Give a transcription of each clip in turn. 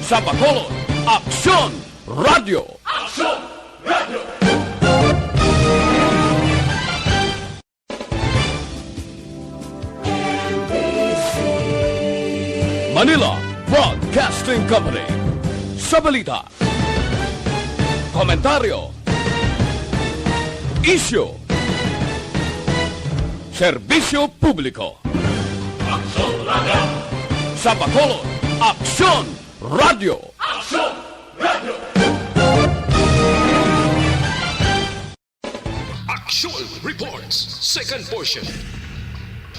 Sa Bacolod, Aksyon Radio! Aksyon Radio! Manila Broadcasting Company. Sa balita, komentaryo, isyu, serbisyo publiko. Aksyon Radio! Sa Bacolod, Aksyon Radio! Aksyon Radio! Action Reports, second portion.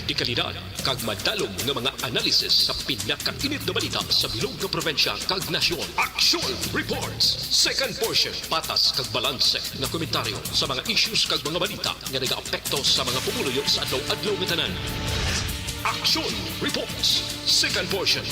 Di kalidad, kag madalong ng mga analisis sa pinakainit na balita sa bilog na probinsya kag nasyon. Action Reports, second portion. Patas kag balanse na komentaryo sa mga issues kag mga balita nga nagaapekto sa mga pumuluyo sa adlaw-adlaw nga tanan. Action Reports, second portion.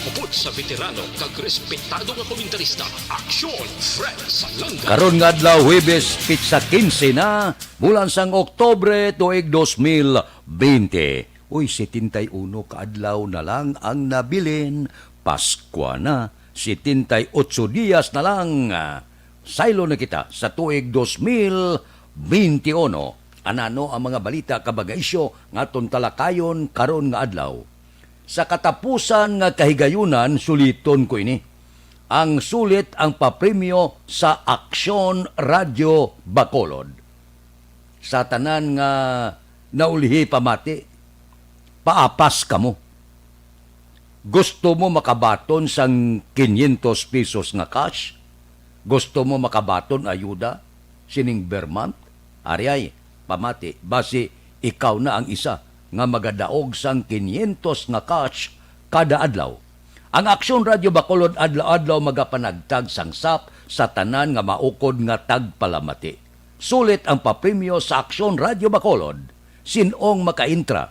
Upod sa veterano kag respetado nga komentarista, Action Fred Salanga. Karon nga adlaw Huwebes pitsa 15 na bulan sang Oktubre tuig 2020. Uy, 71 ka adlaw na lang ang nabilin. Pasko na, 78 diyas na lang. Saylo na kita sa tuig 2021. Anano ang mga balita kabagaisyo nga talakayon karon nga adlaw. Sa katapusan nga kahigayunan, suliton ko ini. Ang sulit ang papremyo sa Aksyon Radio Bacolod. Sa tanan nga naulihi pamati, paapas ka mo. Gusto mo makabaton sang 500 pesos nga cash? Gusto mo makabaton ayuda? Sining Vermont? Ariay, pamati, basi ikaw na ang isa nga magadaog sang 500 nga cash kada adlaw. Ang Aksyon Radio Bacolod adlaw-adlaw magapanagtag sang sap sa tanan nga maukod nga tagpalamati. Sulit ang papremyo sa Aksyon Radio Bacolod. Sinong makaintra?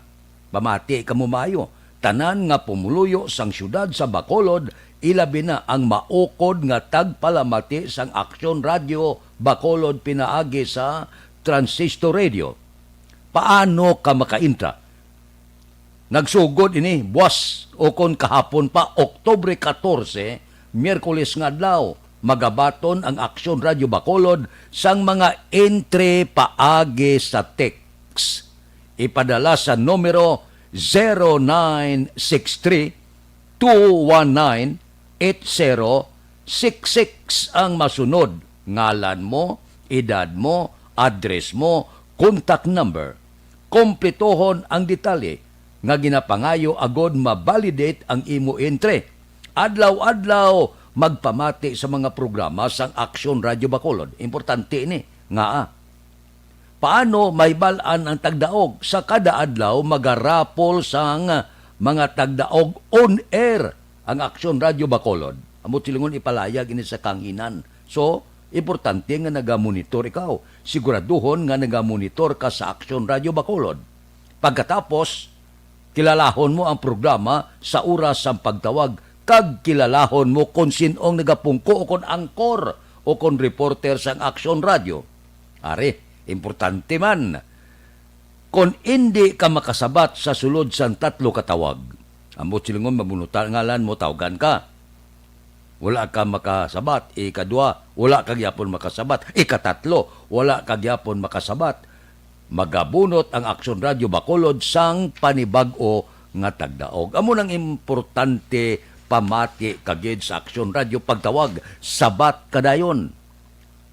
Pamati kamo maayo. Tanan nga pumuluyo sang syudad sa Bacolod, ilabi na ang maukod nga tagpalamati sang Aksyon Radio Bacolod pinaagi sa Transistor Radio. Paano ka makaintra? Nagsugod ini, buwas o kon kahapon pa, Oktubre 14, Miyerkules nga adlaw, magabaton ang Aksyon Radio Bacolod sang mga entry paagi sa text. Ipadala sa numero 0963-219-8066 ang masunod. Ngalan mo, edad mo, address mo, contact number. Kompletohon ang detalye nga ginapangayo agod ma-validate ang imo entry. Adlaw-adlaw magpamati sa mga programa sang Aksyon Radio Bacolod. Importante ini nga paano may balaan ang tagdaog sa kada adlaw magarapol sang mga tagdaog on air ang Aksyon Radio Bacolod. Amo silingon ipalayag ini sa kanginan. So importante nga nagamonitor ikaw. Siguraduhon nga nagamonitor ka sa Aksyon Radio Bacolod. Pagkatapos kilalahon mo ang programa sa oras ng pagtawag, kag kilalahon mo kung sinong nagapungko o kung angkor o kung reporter sa Aksyon Radio. Are, importante man. Kung hindi ka makasabat sa sulod sa 3 katawag, amot silingon mabunutan ngalan mo, tawagan ka. Wala ka makasabat, ikadua, wala ka gyapon makasabat, ikatatlo, wala ka gyapon makasabat. Magabunot ang Aksyon Radio Bacolod sang panibag-o nga tagdaog. Amo nang importante pamati kagid sa Aksyon Radio pagtawag, sabat kadayon.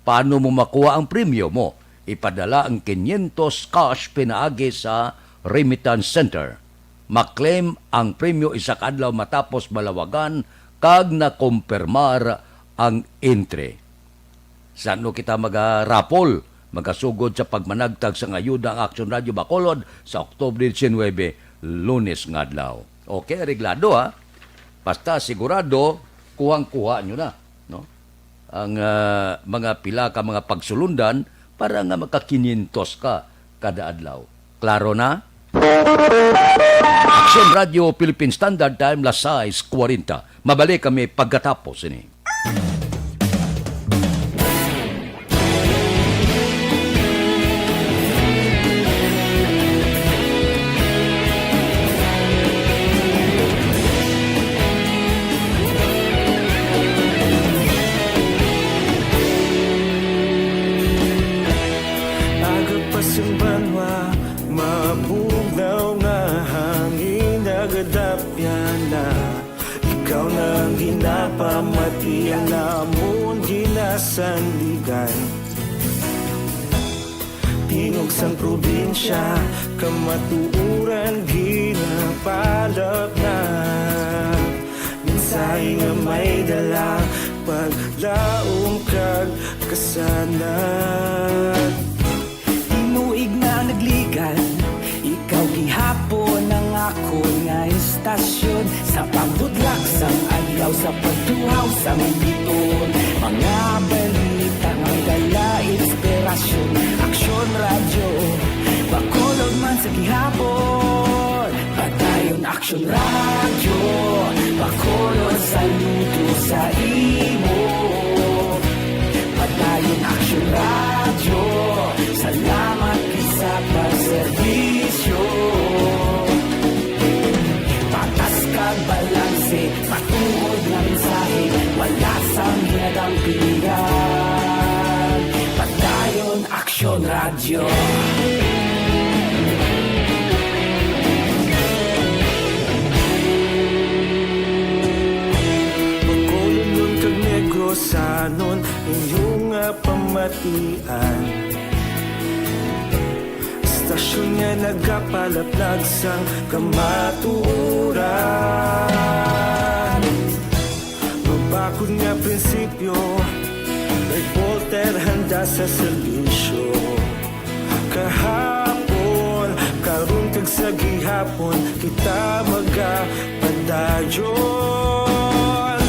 Paano mo makuha ang premyo mo? Ipadala ang 500 cash pinaagi sa Remittance Center. Maklaim ang premyo isa kadlaw matapos malawagan kag nakumpirmar ang entry. Saan kita magarapol? Magasugod sa pagmanagtag sa ngayuda ang Aksyon Radio Bacolod sa Oktubre 19, Lunes nga adlaw. Okay, reglado ha. Basta sigurado, kuhang-kuha nyo na. No? Ang mga pila ka mga pagsulundan para nga makakinintos ka kada adlaw. Klaro na? Aksyon Radio Philippine Standard Time, las 6:40. Mabalik kami pagkatapos ini. nag-adapt yan na ikaw na ang ginapamatian na amon ginasanligan. Tingog sang probinsya, kamatuuran ginapalap na. Minsay nga may dala, paglaong kag kasanat. Tinuig na nagligan, ikaw gihapon ang ako nga istasyon. Sa pagdudlak sang adlaw, sa pagtuhaw sa biton. Mga balita nga dala inspirasyon. Aksyon radyo, bakolod man sa gihapon. Padayon aksyon radyo, bakolod saludo sa imo. Padayon aksyon radyo, salamat sa pagserbisyo. Patas kag balanse, matuod nga mensahe, wala sang ginadampigan. Padayon aksyon radyo. Pagkulunod kag negrosanon, inyong nga pamatian. Istasyon nga nagapalaplag sang kamatuuran. Mabakod nga prinsipyo, reporter handa sa serbisyo. Kahapon, karun kag sa gihapon, kita magapadayon.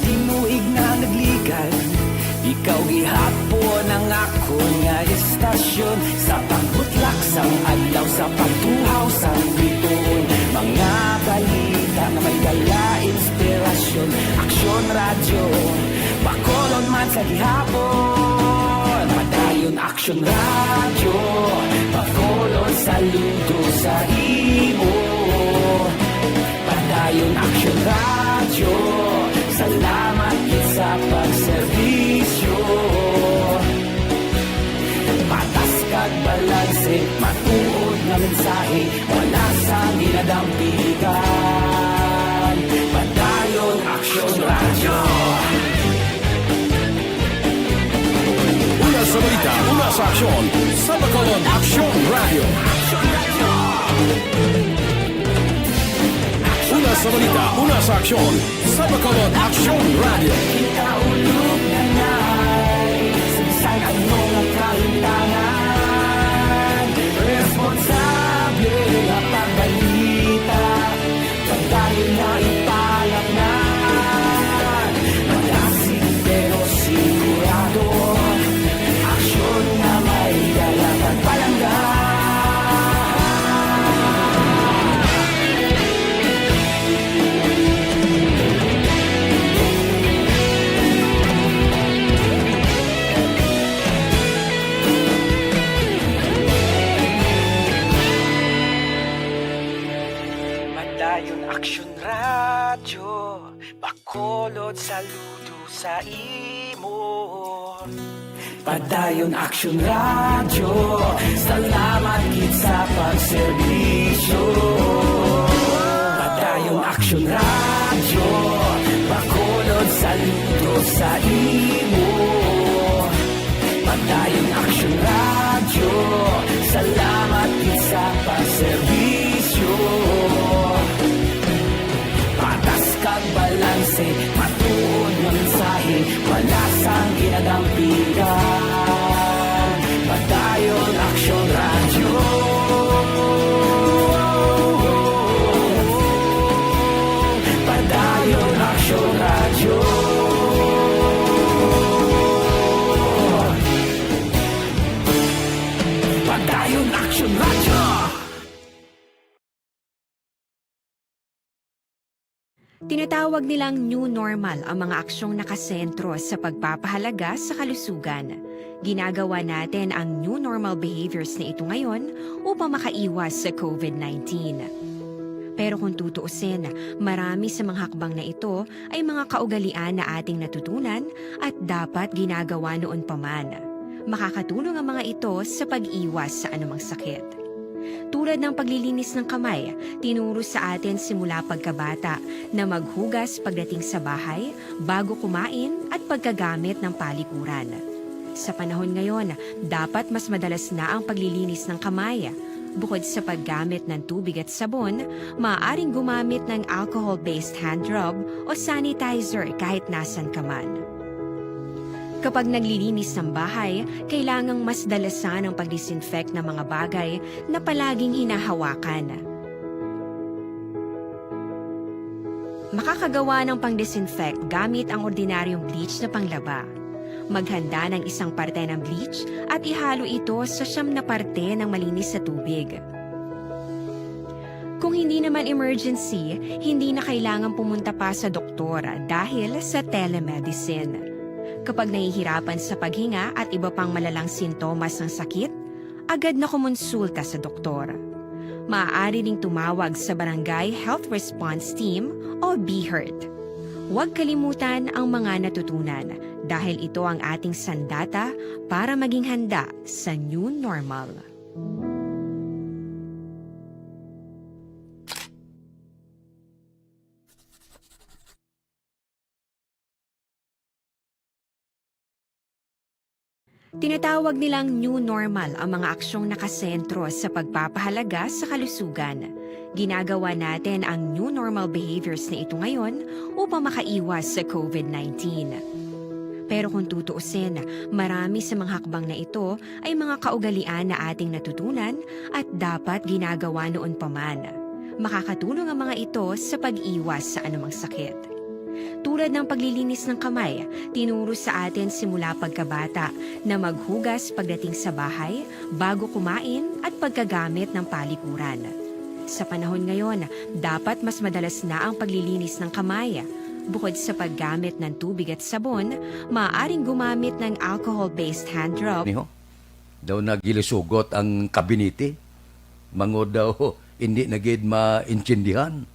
Tinuig na nagligan, ikaw gihapon ang ako nga istasyon. Sa pagbutlak sang adlaw, sa pagtuhaw sang biton. Mga balita na may dala inspirasyon. Aksyon radyo, bakolon man sa gihapon. Padayon aksyon radyo, bakolon saludo sa imo. Padayon aksyon radyo, salamat sa pagserbisyo. Patas kag balanse, matuod nga mensahe, wala sa ginadampigan. Padayon aksyon radyo. Una sa balita, una sa aksyon, sa Bacolod Aksyon Radio. Una sa balita, una sa aksyon, sa Bacolod Aksyon Radio. Kaulog na na'y sagsang ang mga kalintangan. Responsable na pagbalita, pagdahin na ipalak na. Malasig pero sigurado, aksyon na may dalagang palangga. Padayon aksyon radyo, bakolod saludo sa imo. Padayon aksyon radyo, salamat gid sa pagserbisyo. Padayon aksyon radyo, bakolod saludo sa imo. Padayon aksyon radyo, salamat gid sa pagserbisyo. Patas kag balanse, matuod nga mensahe, wala sang ginadampigan. Padayon aksyon radyo. Padayon aksyon radyo. Padayon aksyon radyo. Tinatawag nilang new normal ang mga aksyong nakasentro sa pagpapahalaga sa kalusugan. Ginagawa natin ang new normal behaviors na ito ngayon upang makaiwas sa COVID-19. Pero kung tutuusin, marami sa mga hakbang na ito ay mga kaugalian na ating natutunan at dapat ginagawa noon pa man. Makakatulong ang mga ito sa pag-iwas sa anumang sakit. Tulad ng paglilinis ng kamay, tinuro sa atin simula pagkabata na maghugas pagdating sa bahay, bago kumain at pagkagamit ng palikuran. Sa panahon ngayon, dapat mas madalas na ang paglilinis ng kamay. Bukod sa paggamit ng tubig at sabon, maaaring gumamit ng alcohol-based hand rub o sanitizer kahit nasan ka man. Kapag naglilinis ng bahay, kailangang mas dalasan ang pag-disinfect ng mga bagay na palaging hinahawakan. Makakagawa ng pang-disinfect gamit ang ordinaryong bleach na panglaba. Maghanda ng isang parte ng bleach at ihalo ito sa 9 na parte ng malinis na tubig. Kung hindi naman emergency, hindi na kailangan pumunta pa sa doktor dahil sa telemedicine. Kapag nahihirapan sa paghinga at iba pang malalang sintomas ng sakit, agad na kumonsulta sa doktor. Maaari ring tumawag sa Barangay Health Response Team o BHERT. Huwag kalimutan ang mga natutunan dahil ito ang ating sandata para maging handa sa new normal. Tinatawag nilang new normal ang mga aksyong nakasentro sa pagpapahalaga sa kalusugan. Ginagawa natin ang new normal behaviors na ito ngayon upang makaiwas sa COVID-19. Pero kung tutuusin, marami sa mga hakbang na ito ay mga kaugalian na ating natutunan at dapat ginagawa noon pa man. Makakatulong ang mga ito sa pag-iwas sa anumang sakit. Tulad ng paglilinis ng kamay, tinuro sa atin simula pagkabata na maghugas pagdating sa bahay, bago kumain at pagkagamit ng palikuran. Sa panahon ngayon, dapat mas madalas na ang paglilinis ng kamay. Bukod sa paggamit ng tubig at sabon, maaaring gumamit ng alcohol-based hand rub. Niho, daw nagilisugot ang kabinete. Mangod daw, hindi nagid maintindihan.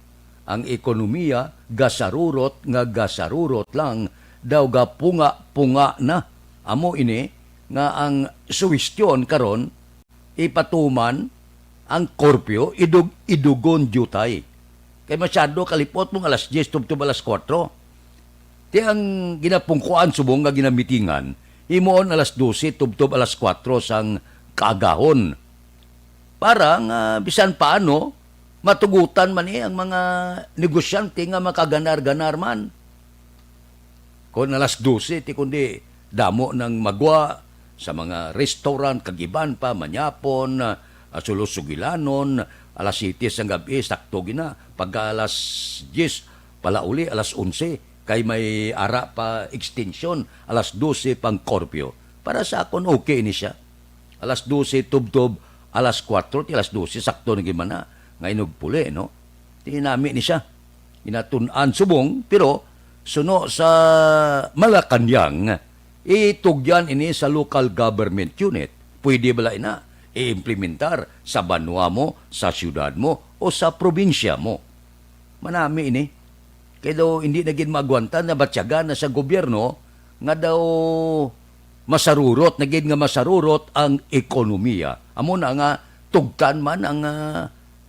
Ang ekonomiya, gasarurot nga gasarurot lang, daw gapunga-punga na. Amo ini, nga ang suwestyon karon ipatuman ang korpyo, idugon jutay. Kay masyado kalipot mong alas 10, tubtub alas 4. Ti ang ginapungkuan subong nga ginamitingan, imoon alas 12, tubtub alas 4 sang kaagahon. Para nga bisan paano, matugutan man ang mga negosyante nga makaganar-ganar man. Kung alas 12, ti kundi damo ng magwa sa mga restaurant, kagiban pa, manyapon, sulusugilanon, alas 7 sa gabi, sakto gina. Pagka alas 10, pala uli, alas 11, kay may ara pa extension, alas 12 pang korpyo. Para sa akon, okay ni siya. Alas 12, tubtob, alas 4, ti alas 12, sakto na gimana. Ngayon puli, no? Tinami ni siya. Inatunan subong, pero suno sa Malacanang, itugyan ini sa local government unit. Pwede bala ina i-implementar sa banwa mo, sa syudad mo, o sa probinsya mo. Manami ini. Kaya daw hindi naging magwantan na batsyagan na sa gobyerno nga daw masarurot, naging nga masarurot ang ekonomiya. Amo na nga tugkan man ang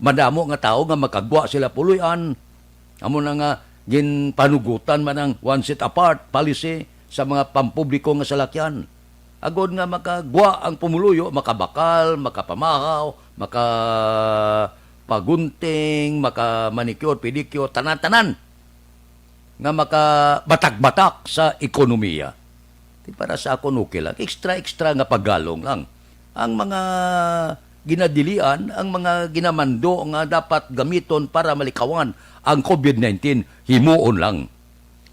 madamo nga tao nga makagwa sila puluyan. Amo na nga gin panugutan man ang one seat apart policy sa mga pampubliko nga salakyan. Agod nga makagwa ang pumuluyo, makabakal, makapamahaw, makapagunting, makamanicure, pedicure, tanan-tanan nga makabatak-batak sa ekonomiya. Para sa akon okay lang, extra nga paggalong lang. Ang mga ginadilian, ang mga ginamando nga dapat gamiton para malikawan ang COVID-19, himuon lang.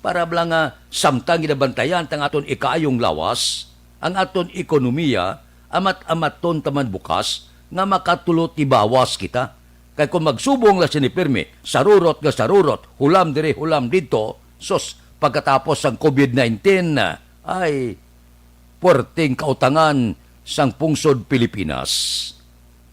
Para blang samtang ginabantayan tang aton ikaayong lawas, ang aton ekonomiya, amat-amaton taman bukas, nga makatulot ibawas kita. Kaya kung magsubong la sinipirmi, sarurot nga sarurot, hulam dire, hulam dito, sos, pagkatapos ng COVID-19, ay puwerteng kautangan sang pungsod Pilipinas.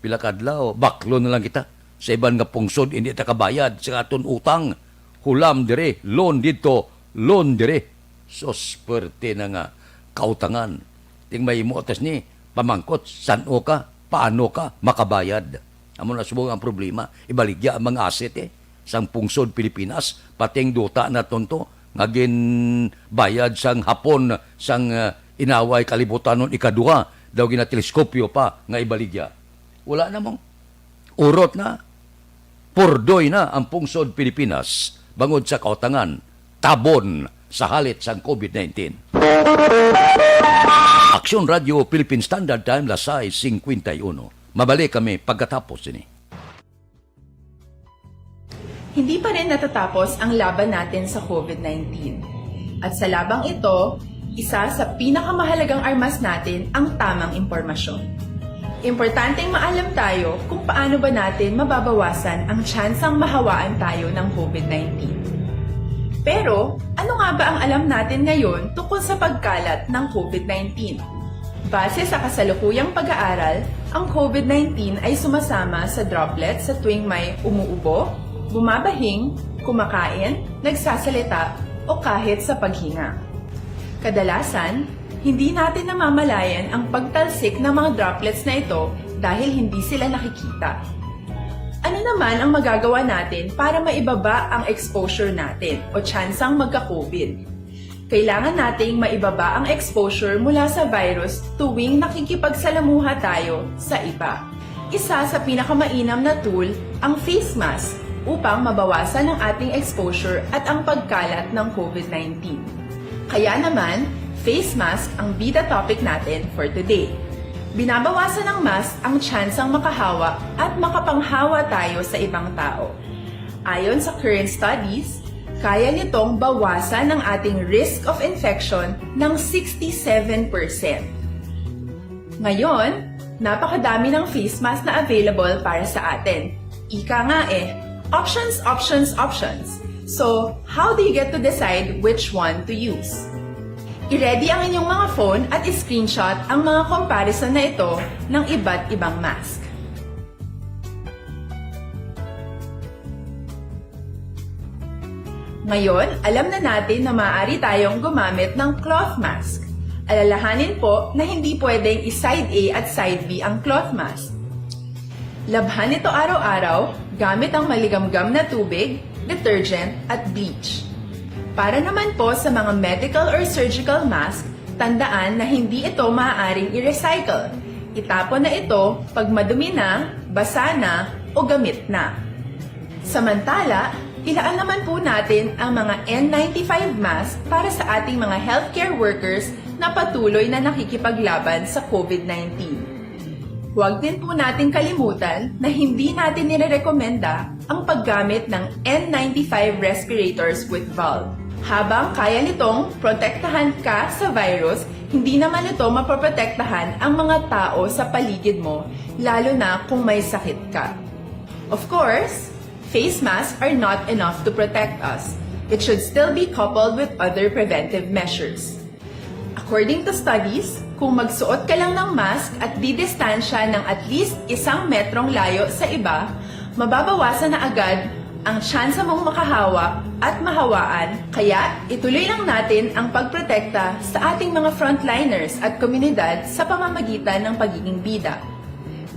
Pila kadlaw, baklo na lang kita. Sa iban nga pungsod, hindi ta kabayad sa aton utang. Hulam dire, loan dito, loan dire. Sos, puwerte na nga kautangan. Ting may mo atas ni, pamangkot, saan o ka, paano ka makabayad. Amo na subong ang problema, ibaligya ang mga asset sang pungsod Pilipinas, pating duta na tonto, ngagin bayad sang hapon, sang inaway kalibutan nun ikaduha, daw ginateleskopyo pa nga ibaligya. Wala namang urot na, purdoy na ang pungsod Pilipinas, bangod sa kautangan, tabon sa halit sang COVID-19. Aksyon Radio Philippine Standard Time, Lasay 51. Mabalik kami pagkatapos ini. Hindi pa rin natatapos ang laban natin sa COVID-19. At sa labang ito, isa sa pinakamahalagang armas natin ang tamang impormasyon. Importanteng maalam tayo kung paano ba natin mababawasan ang tsansang mahawaan tayo ng COVID-19. Pero, ano nga ba ang alam natin ngayon tungkol sa pagkalat ng COVID-19? Base sa kasalukuyang pag-aaral, ang COVID-19 ay sumasama sa droplets sa tuwing may umuubo, bumabahing, kumakain, nagsasalita, o kahit sa paghinga. Kadalasan, hindi natin namamalayan ang pagtalsik ng mga droplets na ito dahil hindi sila nakikita. Ano naman ang magagawa natin para maibaba ang exposure natin o tsansang magka-COVID? Kailangan nating maibaba ang exposure mula sa virus tuwing nakikipagsalamuha tayo sa iba. Isa sa pinakamainam na tool ang face mask upang mabawasan ang ating exposure at ang pagkalat ng COVID-19. Kaya naman, face mask ang bida topic natin for today. Binabawasan ng mask ang tsansang makahawa at makapanghawa tayo sa ibang tao. Ayon sa current studies, kaya nitong bawasan ang ating risk of infection ng 67%. Ngayon, napakadami ng face mask na available para sa atin. Ika nga options, options, options. So, how do you get to decide which one to use? I-ready ang inyong mga phone at i-screenshot ang mga comparison na ito ng iba't ibang mask. Ngayon, alam na natin na maaari tayong gumamit ng cloth mask. Alalahanin po na hindi pwedeng i-side A at side B ang cloth mask. Labhan ito araw-araw gamit ang maligamgam na tubig, detergent at bleach. Para naman po sa mga medical or surgical mask, tandaan na hindi ito maaaring i-recycle. Itapon na ito pag madumi na, basa na, o gamit na. Samantala, ilaan naman po natin ang mga N95 mask para sa ating mga healthcare workers na patuloy na nakikipaglaban sa COVID-19. Huwag din po natin kalimutan na hindi natin nirerekomenda ang paggamit ng N95 respirators with valve. Habang kaya nitong protektahan ka sa virus, hindi naman ito mapoprotektahan ang mga tao sa paligid mo, lalo na kung may sakit ka. Of course, face masks are not enough to protect us. It should still be coupled with other preventive measures. According to studies, kung magsuot ka lang ng mask at didistansya ng at least 1 metrong layo sa iba, mababawasan na agad ang tsansa mong makahawa at mahawaan. Kaya ituloy lang natin ang pagprotekta sa ating mga frontliners at komunidad sa pamamagitan ng pagiging bida.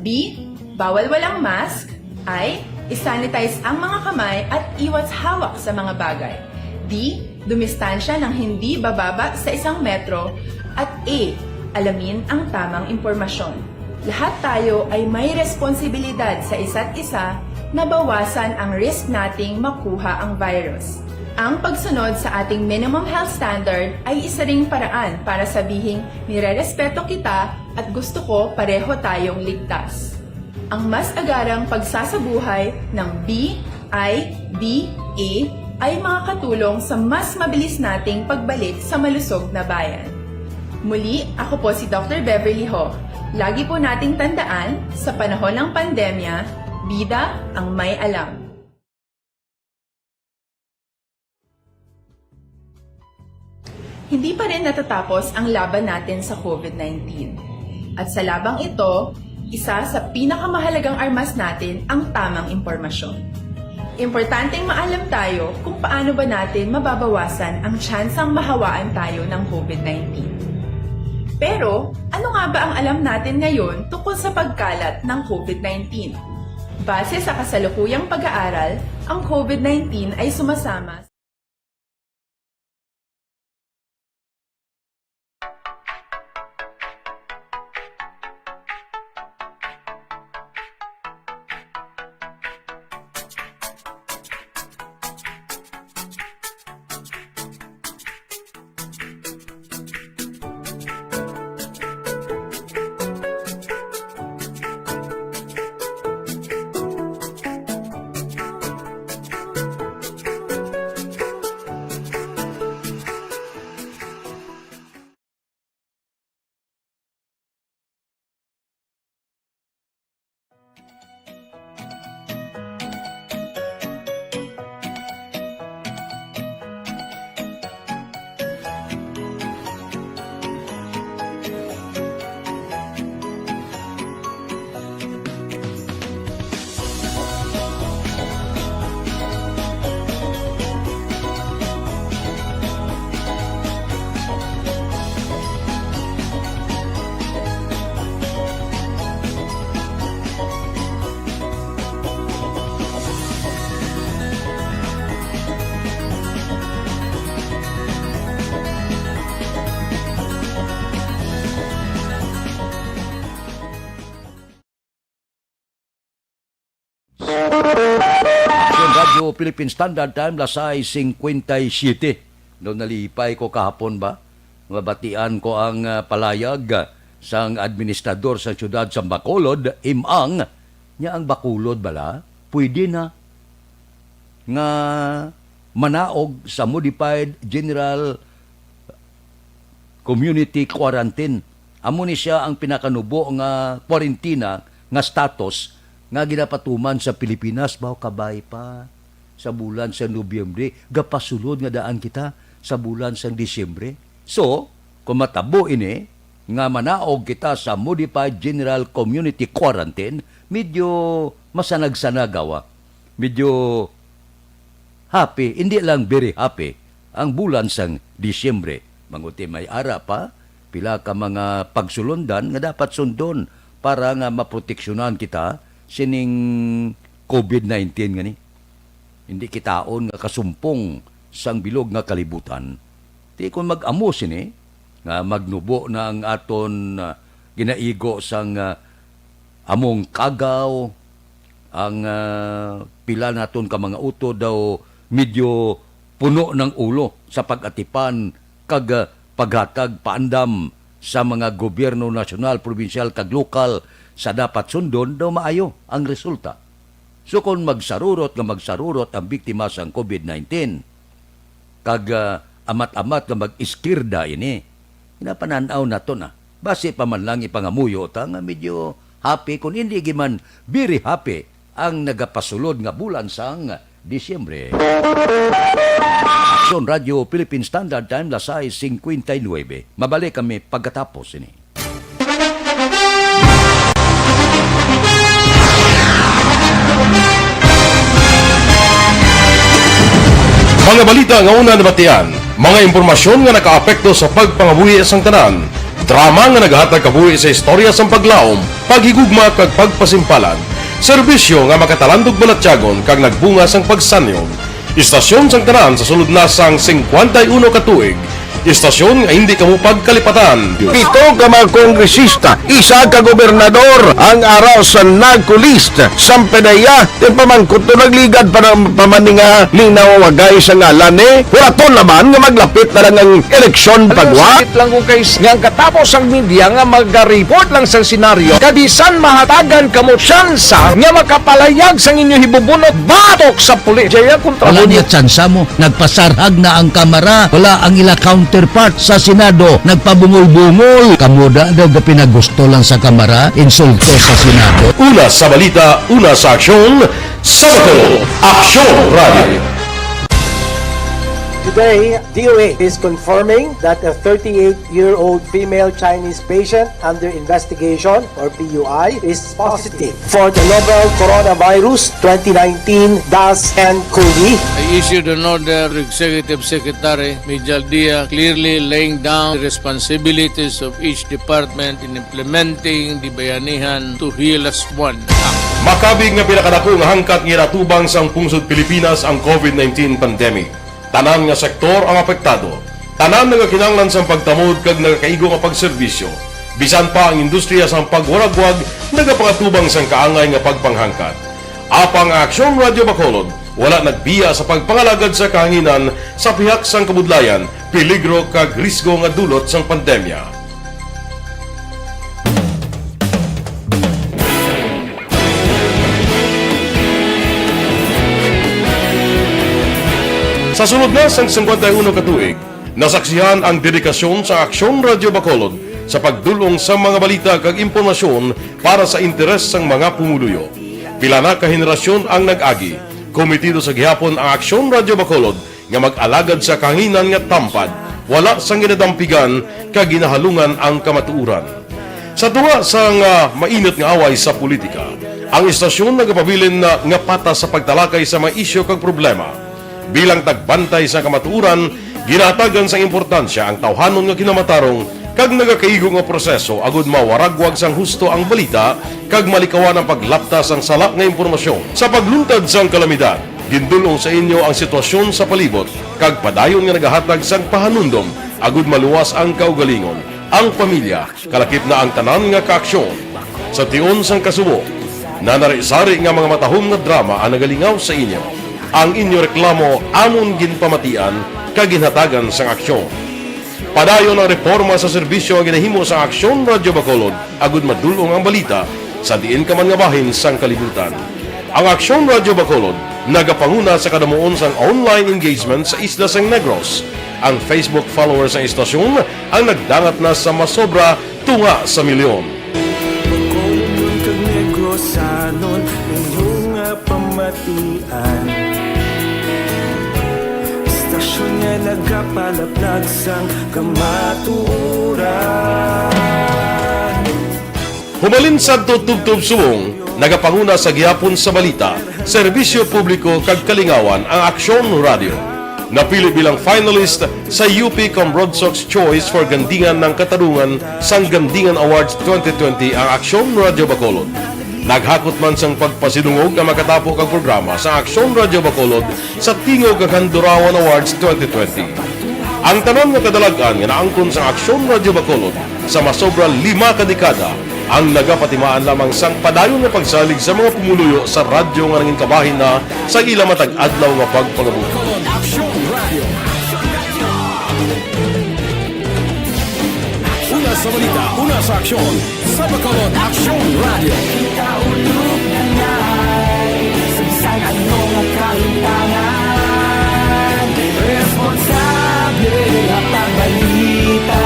B. Bawal walang mask. I. I-sanitize ang mga kamay at iwas hawak sa mga bagay. D. Dumistansya ng hindi bababa sa 1 metro. At A. Alamin ang tamang impormasyon. Lahat tayo ay may responsibilidad sa isa't isa na bawasan ang risk nating makuha ang virus. Ang pagsunod sa ating minimum health standard ay isa ring paraan para sabihing nirerespeto kita at gusto ko pareho tayong ligtas. Ang mas agarang pagsasabuhay ng B, I, D, A ay makakatulong sa mas mabilis nating pagbalik sa malusog na bayan. Muli, ako po si Dr. Beverly Ho. Lagi po nating tandaan, sa panahon ng pandemya, bida ang may alam. Hindi pa rin natatapos ang laban natin sa COVID-19. At sa labang ito, isa sa pinakamahalagang armas natin ang tamang impormasyon. Importanteng maalam tayo kung paano ba natin mababawasan ang tsansang mahawaan tayo ng COVID-19. Pero, ano nga ba ang alam natin ngayon tungkol sa pagkalat ng COVID-19? Base sa kasalukuyang pag-aaral, ang COVID-19 ay sumasama Yung Radyo Philippine Standard Time, lasay 57. Noong nalipay ko kahapon ba, mabatian ko ang palayag sang administrador sa siyudad sa Bacolod, imang, niya ang Bacolod bala, pwede na nga manaog sa Modified General Community Quarantine. Amo ni siya ang pinakanubo nga kwarentina nga status nga ginapatuman sa Pilipinas, baw kabay pa sa bulan sa Nobyembre, gapasulod nga daan kita sa bulan sa Disyembre. So, kung matabo ini, nga manaog kita sa Modified General Community Quarantine, medyo masanag-sanagawa. Medyo happy, hindi lang very happy, ang bulan sang Disyembre. Manguti may ara pa, pila ka mga pagsulundan nga dapat sundon para nga maproteksyonan kita sining COVID-19 gani. Hindi kitaon nga kasumpong sang bilog nga kalibutan. Ti kung mag-amo sini nga magnubo na ang aton ginaigo sang among kagaw, ang pila naton ka mga uto daw medyo puno ng ulo sa pag-atipan kag paghatag paandam sa mga gobyerno nasyonal, probinsyal kag lokal sa dapat sundon daw maayo ang resulta. So kung magsarurot ang biktima sa COVID-19, kag amat-amat nga mag-iskirda ini, pinapananaw na to na. Base pa man lang ipangamuyo ta nga medyo happy, kung hindi giman very happy ang nagapasulod nga bulan sang Disyembre. Aksyon Radio Philippine Standard Time, lasay 59. Mabalik kami pagkatapos ini. Mga balita nga una nabatian, mga impormasyon nga nakaapekto sa pagpangabuhi sang tanan, drama nga naghatag kabuhi sa istorya sang paglaom, paghigugma kag pagpasimpalan, serbisyo nga makatalandog balatyagon kag nagbunga sang pagsanyog, istasyon sang tanan sa sulod na sang 51 ka tuig, istasyon nga hindi kamo pagkalipatan. Pito ka mga kongresista, isa ka gobernador, ang araw sa nagkulist, sampedaya, din pamangkot to nagligad para pamaninga linaw wagay sa ngalan Huraton naman nga maglapit na lang ang eleksyon pagwa. Sakit lang ko guys, nga katapos ang media nga mag-report lang sa senaryo, kadisan mahatagan kamo tsansa nga makapalayag sa inyo hibubunot batok sa pulis. Jaya kontra Wala niya tsansa mo, nagpasarhag na ang kamera, wala ang ila counterpart sa Senado, nagpabungol-bungol. Kamuda daw pinagusto lang sa kamera, insulto sa Senado. Una sa balita, una sa aksyon, Sabado, Aksyon Radio. Today, DOA is confirming that a 38-year-old female Chinese patient under investigation, or PUI, is positive for the novel coronavirus 2019-10-CoV. I issued an order to Executive Secretary Mijal Dia clearly laying down the responsibilities of each department in implementing the Bayanihan to Heal as One Act. Makabig nga pinakadako nga hangkat nga natubang sang pungsod Pilipinas ang COVID-19 pandemic. Tanan nga sektor ang apektado. Tanan nga kinahanglan sang pagtamod kag nagakaigo nga pagserbisyo. Bisan pa ang industriya sang pagwaragwag nagapangatubang sang kaangay nga pagpanghangkat. Apang Aksyon Radio Bacolod wala nagbiya sa pagpangalagad sa kahanginan sa pihak sang kabudlayan, peligro kag risgo nga dulot sang pandemya. Sa sunod na sang 51 katuig, nasaksihan ang dedikasyon sa Aksyon Radio Bacolod sa pagdulong sa mga balita kag impormasyon para sa interes sang mga pumuluyo. Pila na ka henerasyon ang nag-agi, komitido sa gihapon ang Aksyon Radio Bacolod nga mag-alagad sa kahanginan nga tampad, wala sang ginadampigan kag ginahalungan ang kamatuuran. Sa tuwa sang mainit nga away sa politika, ang istasyon nagapabilin na nga patas sa pagtalakay sa mga isyu kag problema. Bilang tagbantay sa kamatuuran, ginatagan sa importansya ang tawhanon nga kinamatarong kag nagakaigo nga proseso agud mawaragwag sang husto ang balita kag malikawan ang paglaptas sang sala nga impormasyon. Sa pagluntad sang kalamidad, gindulong sa inyo ang sitwasyon sa palibot kag padayon nga nagahatag sang pahanundom agud maluwas ang kaugalingon, ang pamilya, kalakip na ang tanan nga kaaksyon. Sa tion sang kasubo, nanari-sari nga mga matahom nga drama ang nagalingaw sa inyo. Ang inyo reklamo amon ginpamatian kag ginhatagan sang aksyon. Padayon ang reforma sa serbisyo ang ginahimo sa Aksyon Radio Bacolod agud madulong ang balita sa diin ka man nga bahin sang kalibutan. Ang Aksyon Radio Bacolod nagapanguna sa kadamuon sang online engagement sa Isla sang Negros. Ang Facebook followers sa istasyon ang nagdangat na sa masobra tunga sa milyon. Bacolod kag Negros anon inyong pamatian. Stasyon nga nagapalaplag sang kamatuuran. Humalin sa tutubtub subong, nagapanguna sa gihapon sa balita, serbisyo publiko kag kalingawan ang Aksyon Radio. Napili bilang finalist sa UP Broadsox Choice for Gandingan ng Katarungan sang Gandingan Awards 2020 ang Aksyon Radio Bacolod. Naghakot man sang pagpasidungog ang makatapo kag programa sa Aksyon Radio Bacolod sa Tingog kag Handurawan Awards 2020. Ang tanan nga kadalagan nga naangkon sa Aksyon Radio Bacolod sa masobra 5 ka dekada ang nagapatimaan lamang sang padayon nga pagsalig sa mga pumuluyo sa radyo nga nangin kabahin na sa ila matag adlaw nga pagpangabuhi. Una sa balita, una sa aksyon, sa Bacolod Aksyon Radio. Kaulog na ngay, samsang anong kahintangan. Responsable at pagbalita,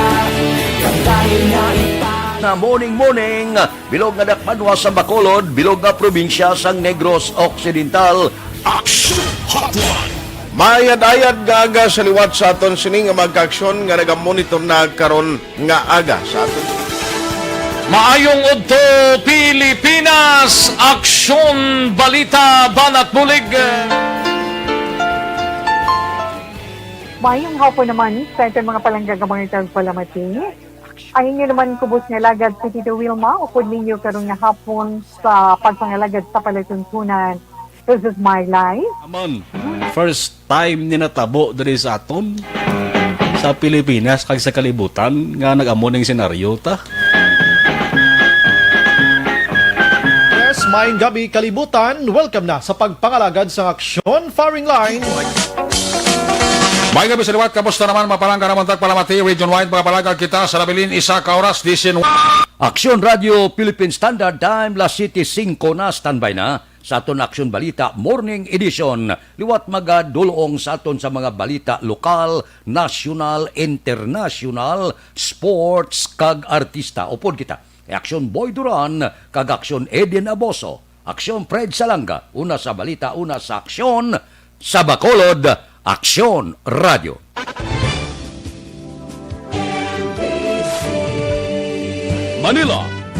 kagaya na Na morning, bilog nga dakpanwa sa Bacolod, bilog nga probinsya sang Negros Occidental. Action Hotline. Mayad-ayad nga aga sa liwat sa aton sining nga magkaaksyon nga nagamonitor na karon nga aga sa aton. Maayong udto Pilipinas, Aksyon Balita Banat Bulig. Mayong hapon naman sa ating mga palanggagamangitan palamati. Ay inyo naman kubos nga lagad si Tito Wilma, upod ninyo karong nga hapon sa pagpangalagad sa palatuntunan. This is my life. Amon, first time ni natabo diri sa aton sa Pilipinas kag sa kalibutan nga nag-amo ning senaryo ta. Yes, maayong gabi kalibutan. Welcome na sa pagpangalagad sa Aksyon Firing Line. May gabi sa liwat, kamusta naman mapalangga naman tagpalamati, region-wide mga palagag kita sa labilin, isa ka oras, disin. Aksyon Radio Philippine Standard Time, La City 5 na, standby na sa aton Aksyon Balita Morning Edition. Liwat magadulong sa aton sa mga balita lokal, national, international, sports, kag artista. Upod kita, Aksyon Boy Duran, kag Aksyon Eden Aboso, Aksyon Fred Salanga, una sa balita, una sa aksyon, sa Bacolod, Aksyon Radio. Manila,